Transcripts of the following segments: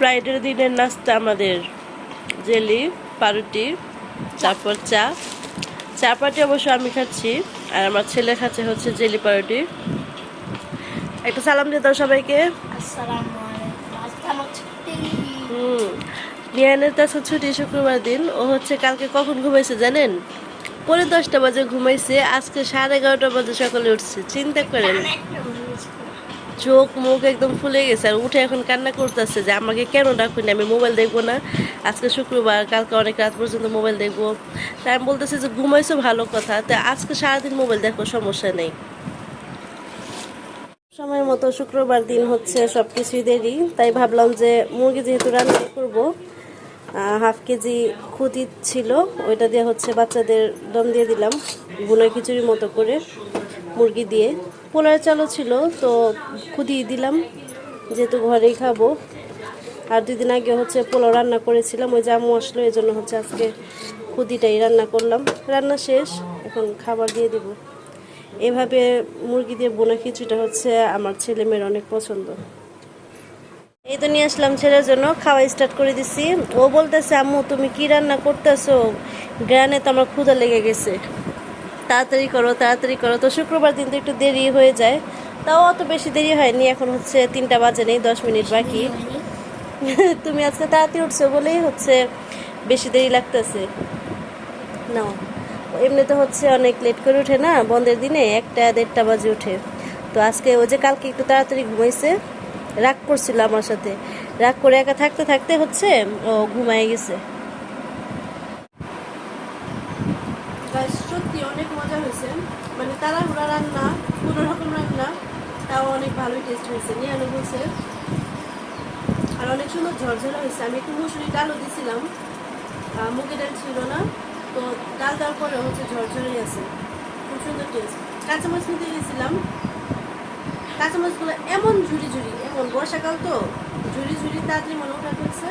ফ্রাইডের দিনের নাস্তা আমাদের জেলি পাউরুটি, তারপর চা। চা পাটি অবশ্য আমি খাচ্ছি, আর আমার ছেলে খাচ্ছে হচ্ছে জেলি পাউরুটি। একটা সালাম দিয়ে দাও সবাইকে। নিহানের তো আজকে ছুটি, শুক্রবার দিন। ও হচ্ছে কালকে কখন ঘুমাইছে জানেন? 10:30 বাজে ঘুমাইছে, আজকে 11:30 বাজে সকালে উঠছে। চিন্তা করেন, চোখ মুখ একদম ফুলে গেছে, আর উঠে এখন কান্না করতেছে যে আমাকে কেন ডাকুনি, আমি মোবাইল দেখবো না, আজকে শুক্রবার, কালকে অনেক রাত পর্যন্ত মোবাইল দেখবো। তাই আমি বলতেছি যে ঘুমাইছো ভালো কথা, তো আজকে সারাদিন মোবাইল দেখো, সমস্যা নেই। সময়ের মতো শুক্রবার দিন হচ্ছে সব কিছুই দেরি, তাই ভাবলাম যে মুরগি যেহেতু রান্না করবো, 1/2 কেজি খুদি ছিল, ওইটা দিয়ে হচ্ছে বাচ্চাদের দম দিয়ে দিলাম ভুনা খিচুড়ির মতো করে মুরগি দিয়ে। পোলার চালও ছিল, তো খুদি দিলাম যেহেতু ঘরেই খাবো। আর 2 দিন আগে হচ্ছে পোলাও রান্না করেছিলাম, ওই জামু আসলো, এই জন্য হচ্ছে আজকে খুদিটাই রান্না করলাম। রান্না শেষ, এখন খাবার দিয়ে দিব। এভাবে মুরগি দিয়ে বোনা খিচুড়িটা হচ্ছে আমার ছেলে মেয়ের অনেক পছন্দ। এই তো নিয়ে আসলাম ছেলের জন্য, খাওয়া স্টার্ট করে দিছি। ও বলতেছে আম্মু তুমি কি রান্না করতেছো, গ্রানে তো আমার ক্ষুধা লেগে গেছে, তাড়াতাড়ি করো তাড়াতাড়ি করো। তো শুক্রবার দিন তো একটু দেরি হয়ে যায়, তাও অত বেশি দেরি হয়নি, এখন হচ্ছে 3টা বাজে নেই, 10 মিনিট বাকি। তুমি আজকে তাড়াতাড়ি উঠছো বলেই হচ্ছে বেশি দেরি লাগতেছে। নাও, এমনিতে হচ্ছে অনেক লেট করে উঠে না, বন্ধের দিনে 1টা 1:30 বাজে উঠে। তো আজকে ও যে কালকে একটু তাড়াতাড়ি ঘুমাইছে, রাগ করছিল আমার সাথে, রাগ করে একা থাকতে থাকতে হচ্ছে ও ঘুমায় গেছে। সত্যি অনেক মজা হয়েছে, মানে তাড়াহুড়া রান্না, কোনো রকম রান্না, তাও অনেক ভালোই টেস্ট হয়েছে, নিয়ে বলছে। আর অনেক সুন্দর ঝরঝরা হয়েছে। আমি একটু মুসুরি ডালও দিয়েছিলাম, মুগের ডাল ছিল না, তো ডাল দেওয়ার পরে হচ্ছে ঝরঝরেই আছে, খুব সুন্দর টেস্ট। কাঁচামরিচ নিতে গেছিলাম, কাঁচামরিচগুলো এমন ঝুড়ি ঝুড়ি, এমন বর্ষাকাল তো ঝুড়ি ঝুড়ি তাড়াতাড়ি মনে ওঠা ফেলছে,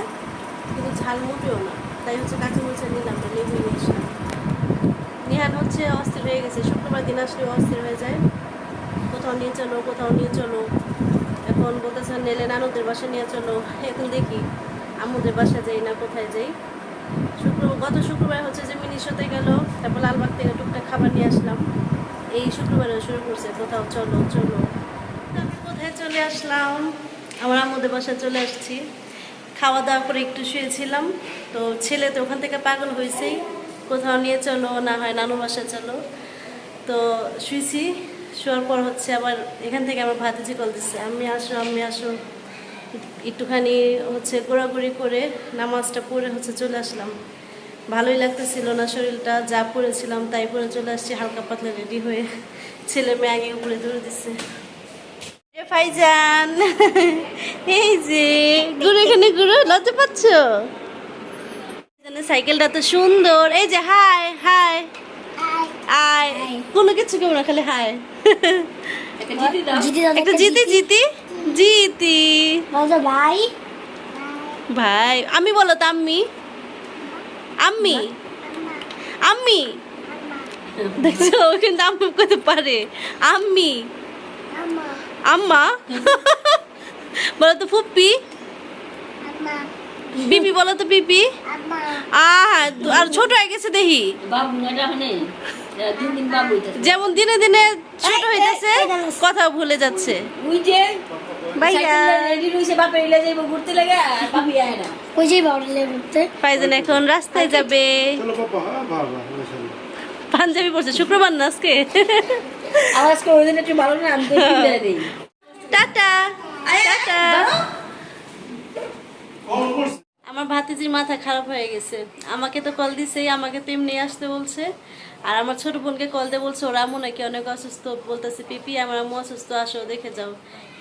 কিন্তু ঝাল মোটেও না, তাই হচ্ছে কাঁচামরিচ নিলাম না, লেবু নিয়ে আসলাম। নিহান হচ্ছে অস্থির হয়ে গেছে, শুক্রবার দিন আসলে অস্থির হয়ে যায়, কোথাও নিয়ে চলো কোথাও নিয়ে চলো। এখন বলতেছে নেলে নানুদের বাসায় নিয়ে চলো, এখন দেখি আম্মুদের বাসায় যাই না কোথায় যাই। গত শুক্রবার হচ্ছে যে মিনিশোতে গেল, তারপর লালবাগ থেকে টুকটাক খাবার নিয়ে আসলাম। এই শুক্রবারে শুরু করছে কোথাও চলো চলো। আমি কোথায় চলে আসলাম, আমার আম্মুদের বাসায় চলে আসছি। খাওয়া দাওয়া করে একটু শুয়েছিলাম, তো ছেলে তো ওখান থেকে পাগল হয়েছেই, কোথাও নিয়ে চলো, না হয় নানু বাসায় চলো। তো শুয়েছি, শোয়ার পর হচ্ছে আবার এখান থেকে আমার ভাতিজি কল দিচ্ছে, আমি আসো আমি আসো। একটুখানি হচ্ছে ঘোরাঘুরি করে নামাজটা পড়ে হচ্ছে চলে আসলাম। ভালোই লাগতেছিল না শরীরটা, যা পড়েছিলাম তাই পরে চলে আসছি হালকা পাতলা রেডি হয়ে। ছেলে মেয়ে আগে উপরে দৌড়ে দিচ্ছে। ফাইজান, এই যে ঘুরে, এখানে ঘুরো, লজ্জা পাচ্ছ? সাইকেলটা তো সুন্দর, এই যে হাই হাই আয়, কোনো কিছু কেউ না, খালি হাই। একটা জিতি জিতি জিতি ভাই ভাই, আমি বলো তো আম্মি, আম্মি আম্মি, দেখছো কিন্তু আম্মু করতে পারে, আম্মি আম্মা। বলো তো ফুপ্পি, বিপি বলো তো বিপি। আর ছোট হয়ে গেছে দেখি, যেমন দিনে দিনে ছোট হইতেছে, কথা ভুলে যাচ্ছে। ফাইজান এখন রাস্তায় যাবে, পাঞ্জাবি পড়ছে, শুক্রবার না আজকে। Tata tata. আমার ভাতিজির মাথা খারাপ হয়ে গেছে, আমাকে তো কল দিছেই, আমাকে তো এমনি আসতে বলছে, আর আমার ছোট বোনকে কল দিয়ে বলছে ওর আম্মু নাকি অনেক অসুস্থ, বলতেছে পিপি আমার আম্মু অসুস্থ, আসো দেখে যাও।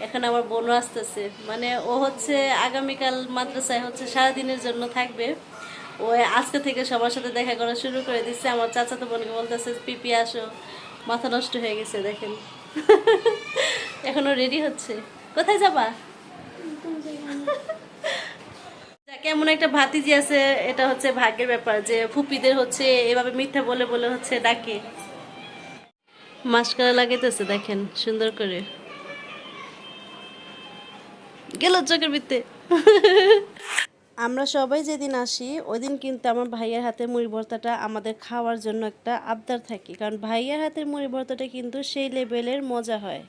এখন আমার বোনও আসতেছে, মানে ও হচ্ছে আগামীকাল মাদ্রাসায় হচ্ছে সারাদিনের জন্য থাকবে। ও আজকে থেকে সবার সাথে দেখা করা শুরু করে দিচ্ছে। আমার চাচাতো বোনকে বলতেছে পিপি আসো, মাথা নষ্ট হয়ে গেছে দেখেন। এখনো রেডি হচ্ছে, কোথায় যাবা? কেমন একটা ভাতিজি আছে, এটা হচ্ছে ভাগ্যের ব্যাপার যে ফুপিদের হচ্ছে এভাবে মিথ্যা বলে বলে হচ্ছে ডাকে। মাস্কারা লাগাইতেছে দেখেন সুন্দর করে, গেল চোখের ভিতরে। আমরা সবাই যেদিন আসি ওই দিন কিন্তু আমার ভাইয়ার হাতের মুড়ি ভর্তাটা আমাদের খাওয়ার জন্য একটা আবদার থাকে, কারণ ভাইয়ার হাতের মুড়ি ভর্তাটা কিন্তু সেই লেভেলের মজা হয়।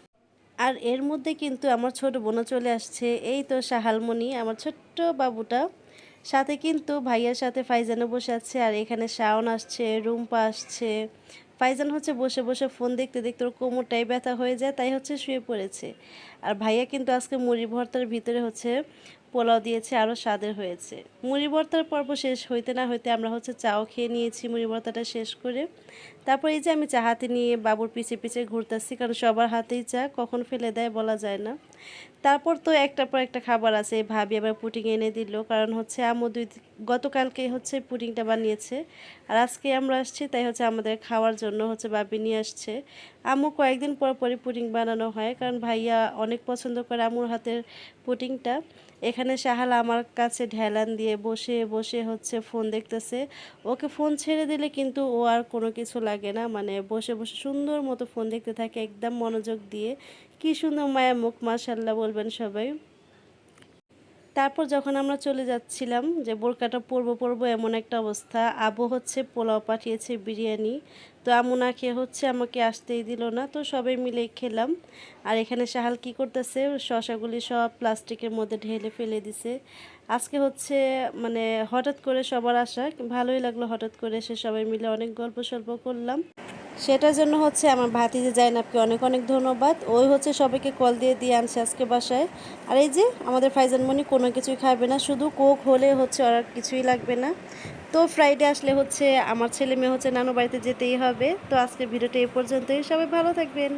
আর এর মধ্যে কিন্তু আমার ছোট বোনও চলে আসছে, এই তো সাহালমণি আমার ছোট্ট বাবুটা। সাথে কিন্তু ভাইয়ার সাথে ফাইজানও বসে আছে, আর এখানে শাওন আসছে, রুম্পা আসছে। ফাইজান হচ্ছে বসে বসে ফোন দেখতে দেখতে ওর কোমরটাই ব্যথা হয়ে যায়, তাই হচ্ছে শুয়ে পড়েছে। আর ভাইয়া কিন্তু আজকে মুড়ি ভর্তার ভিতরে হচ্ছে পোলাও দিয়েছে, আরও স্বাদের হয়েছে। মুড়ি ভর্তার পর্ব শেষ হইতে না হইতে আমরা হচ্ছে চাও খেয়ে নিয়েছি মুড়ি ভর্তাটা শেষ করে। তারপর এই যে আমি চা হাতে নিয়ে বাবুর পিছে পিছে ঘুরতেছি, কারণ সবার হাতেই চা, কখন ফেলে দেয় বলা যায় না। তারপর তো একটার পর একটা খাবার আছে, ভাবি আবার পুডিং এনে দিল, কারণ হচ্ছে আম্মু গতকালকে হচ্ছে পুডিংটা বানিয়েছে, আর আজকে আমরা আসছি, তাই হচ্ছে আমাদের খাওয়ার জন্য হচ্ছে ভাবি নিয়ে আসছে। আম্মু কয়েকদিন পর পরই পুডিং বানানো হয়, কারণ ভাইয়া অনেক পছন্দ করে আম্মুর হাতের পুডিংটা। এখানে সাহাল আমার কাছে ঢেলান দিয়ে বসে বসে হচ্ছে ফোন দেখতেছে। ওকে ফোন ছেড়ে দিলে কিন্তু ও আর কোনো কিছু লাগে না, মানে বসে বসে সুন্দর মতো ফোন দেখতে থাকে একদম মনোযোগ দিয়ে। কি সুন্দর মায়া মুখ, মাশাল্লাহ বলবেন সবাই। তারপর যখন আমরা চলে যাচ্ছিলাম যে বোরকাটা পরবো এমন একটা অবস্থা, আবু হচ্ছে পোলাও পাঠিয়েছে, বিরিয়ানি। তো আম্মু না খেয়ে হচ্ছে আমাকে আসতেই দিল না, তো সবাই মিলে খেলাম। আর এখানে সাহাল কি করতেছে, শশাগুলি সব প্লাস্টিকের মধ্যে ঢেলে ফেলে দিছে। আজকে হচ্ছে মানে হঠাৎ করে সবার আসা, ভালোই লাগলো, হঠাৎ করে এসে সবাই মিলে অনেক গল্প সল্প করলাম। সেটার জন্য হচ্ছে আমার ভাতিজা জাইনাবকে অনেক অনেক ধন্যবাদ, ওই হচ্ছে সবাইকে কল দিয়ে দিয়ে আনছে আজকে বাসায়। আর এই যে আমাদের ফাইজানমণি কোনো কিছুই খাবে না, শুধু কোক হলে হচ্ছে আর কিছুই লাগবে না। তো ফ্রাইডে আসলে হচ্ছে আমার ছেলে মেয়ে হচ্ছে নানু বাড়িতে যেতেই হবে। তো আজকের ভিডিওটা এই পর্যন্তই, সবাই ভালো থাকবেন।